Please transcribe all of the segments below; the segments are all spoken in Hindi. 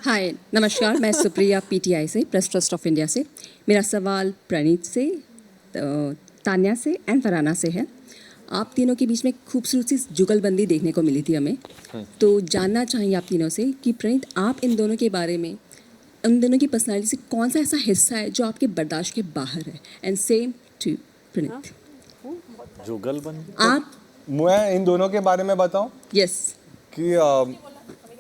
हाय नमस्कार, मैं सुप्रिया पीटीआई से, प्रेस ट्रस्ट ऑफ इंडिया से। मेरा सवाल प्रणीत से, तान्या से एंड फरहाना से है। आप तीनों के बीच में खूबसूरत सी जुगलबंदी देखने को मिली थी हमें, तो जानना चाहिए आप तीनों से कि प्रणीत, आप इन दोनों के बारे में, उन दोनों की पर्सनालिटी से कौन सा ऐसा हिस्सा है जो आपके बर्दाश्त के बाहर है? एंड सेम टू प्रणीत। जुगलबंदी आप मैं इन दोनों के बारे में बताऊं यस कि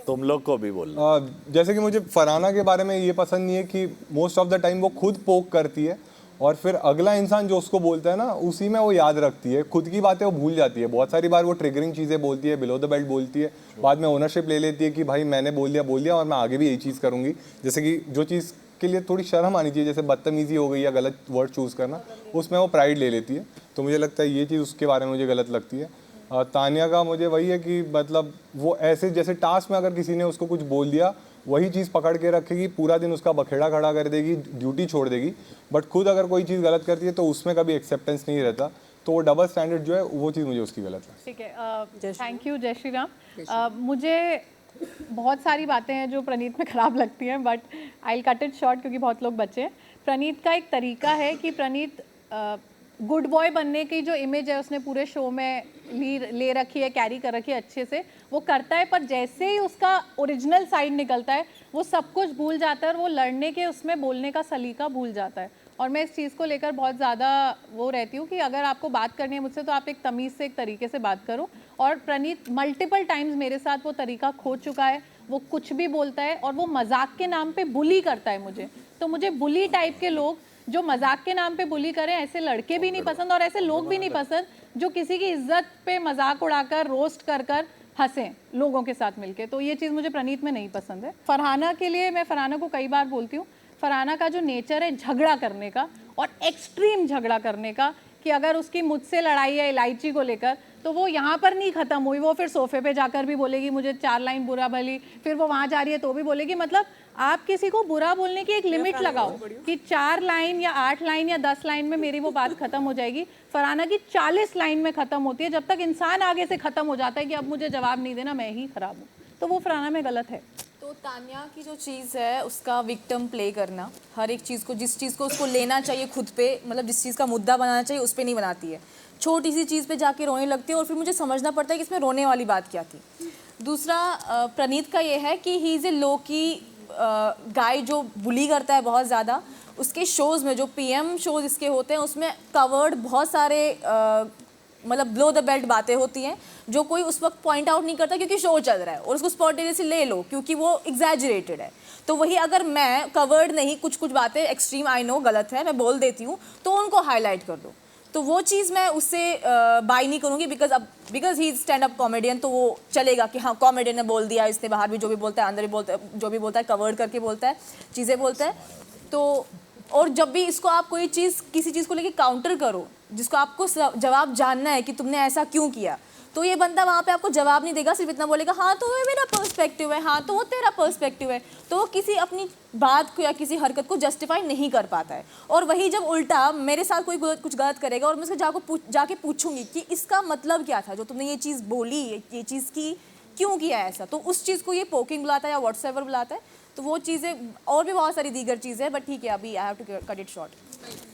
तुम लोग को भी बोलना। जैसे कि मुझे फरहाना के बारे में ये पसंद नहीं है कि मोस्ट ऑफ द टाइम वो खुद पोक करती है और फिर अगला इंसान जो उसको बोलता है ना, उसी में वो याद रखती है। खुद की बातें वो भूल जाती है। बहुत सारी बार वो ट्रिगरिंग चीज़ें बोलती है, बिलो द बेल्ट बोलती है, बाद में ओनरशिप ले लेती है कि भाई मैंने बोल दिया और मैं आगे भी यही चीज़ करूँगी। जैसे कि जो चीज़ के लिए थोड़ी शर्म आनी चाहिए, जैसे बदतमीजी हो गई या गलत वर्ड चूज़ करना, उसमें वो प्राइड ले लेती है। तो मुझे लगता है ये चीज़ उसके बारे में मुझे गलत लगती है। तान्या का मुझे वही है कि मतलब वो ऐसे जैसे टास्क में अगर किसी ने उसको कुछ बोल दिया, वही चीज़ पकड़ के रखेगी, पूरा दिन उसका बखेड़ा खड़ा कर देगी, ड्यूटी छोड़ देगी। बट खुद अगर कोई चीज़ गलत करती है तो उसमें कभी एक्सेप्टेंस नहीं रहता। तो वो डबल स्टैंडर्ड जो है, वो चीज़ मुझे उसकी गलत है। ठीक है, थैंक यू जय श्री राम। मुझे बहुत सारी बातें हैं जो प्रणीत में ख़राब लगती हैं, but I will cut it short क्योंकि बहुत लोग बचे हैं। प्रणीत का एक तरीका है कि प्रणीत गुड बॉय बनने की जो इमेज है उसने पूरे शो में ले रखी है, कैरी कर रखी है अच्छे से, वो करता है। पर जैसे ही उसका ओरिजिनल साइड निकलता है वो सब कुछ भूल जाता है और वो लड़ने के उसमें बोलने का सलीका भूल जाता है। और मैं इस चीज़ को लेकर बहुत ज़्यादा वो रहती हूँ कि अगर आपको बात करनी है मुझसे तो आप एक तमीज़ से, एक तरीके से बात करो। और प्रणीत मल्टीपल टाइम्स मेरे साथ वो तरीका खो चुका है। वो कुछ भी बोलता है और वो मजाक के नाम पे बुली करता है मुझे। तो मुझे बुली टाइप के लोग जो मजाक के नाम पे बुली करें, ऐसे लड़के भी नहीं पसंद और ऐसे लोग भी नहीं पसंद जो किसी की इज्जत पे मजाक उड़ाकर रोस्ट कर हंसें लोगों के साथ मिलके। तो ये चीज़ मुझे प्रणीत में नहीं पसंद है। फरहाना के लिए मैं फरहाना को कई बार बोलती हूँ, फरहाना का जो नेचर है झगड़ा करने का और एक्सट्रीम झगड़ा करने का, कि अगर उसकी मुझसे लड़ाई है इलायची को लेकर तो वो यहाँ पर नहीं ख़त्म हुई, वो फिर सोफे पे जाकर भी बोलेगी मुझे 4 लाइन बुरा भली, फिर वो वहाँ जा रही है तो भी बोलेगी। मतलब आप किसी को बुरा बोलने की एक लिमिट लगाओ कि 4 लाइन या 8 लाइन या 10 लाइन में मेरी वो बात ख़त्म हो जाएगी। फरहाना की 40 लाइन में ख़त्म होती है, जब तक इंसान आगे से ख़त्म हो जाता है कि अब मुझे जवाब नहीं देना, मैं ही ख़राब हूँ। तो वो फरहाना में गलत है। तो तान्या की जो चीज़ है उसका विक्टिम प्ले करना, हर एक चीज़ को, जिस चीज़ को उसको लेना चाहिए खुद पे, मतलब जिस चीज़ का मुद्दा बनाना चाहिए उस पर नहीं बनाती है। छोटी सी चीज़ पे जाके रोने लगती है और फिर मुझे समझना पड़ता है कि इसमें रोने वाली बात क्या थी। दूसरा प्रणीत का ये है कि ही इज़ ए लो की गाय जो बुली करता है बहुत ज़्यादा। उसके शोज़ में जो पीएम शोज़ इसके होते हैं उसमें कवर्ड बहुत सारे मतलब ब्लो द बेल्ट बातें होती हैं जो कोई उस वक्त पॉइंट आउट नहीं करता क्योंकि शो चल रहा है और उसको स्पॉन्टेनियसली ले लो क्योंकि वो एग्जैजरेटेड है। तो वही अगर मैं कवर्ड नहीं, कुछ बातें एक्सट्रीम आई नो गलत है, मैं बोल देती हूँ, तो उनको हाईलाइट कर दो। तो वो चीज़ मैं उससे बाई नहीं करूँगी because he stand up comedian, तो वो चलेगा कि हाँ कॉमेडियन ने बोल दिया, इसने बाहर भी जो भी बोलता है, अंदर भी बोलता है, जो भी बोलता है कवर्ड करके बोलता है, चीज़ें बोलता है। तो और जब भी इसको आप कोई चीज़, किसी चीज़ को लेके काउंटर करो जिसको आपको जवाब जानना है कि तुमने ऐसा क्यों किया, तो ये बंदा वहाँ पे आपको जवाब नहीं देगा, सिर्फ इतना बोलेगा हाँ तो ये मेरा पर्सपेक्टिव है, हाँ तो वो तेरा पर्सपेक्टिव है। तो वो किसी अपनी बात को या किसी हरकत को जस्टिफाई नहीं कर पाता है। और वही जब उल्टा मेरे साथ कोई कुछ गलत करेगा और मैं उसको जाके पूछूंगी कि इसका मतलब क्या था जो तुमने ये चीज़ बोली, ये चीज़ की क्यों किया ऐसा, तो उस चीज़ को ये पोकिंग बुलाता है या व्हाट्सएवर बुलाता है। तो वो चीज़ें और भी बहुत सारी दीगर चीज़ें हैं, बट ठीक है, अभी I have to cut it short.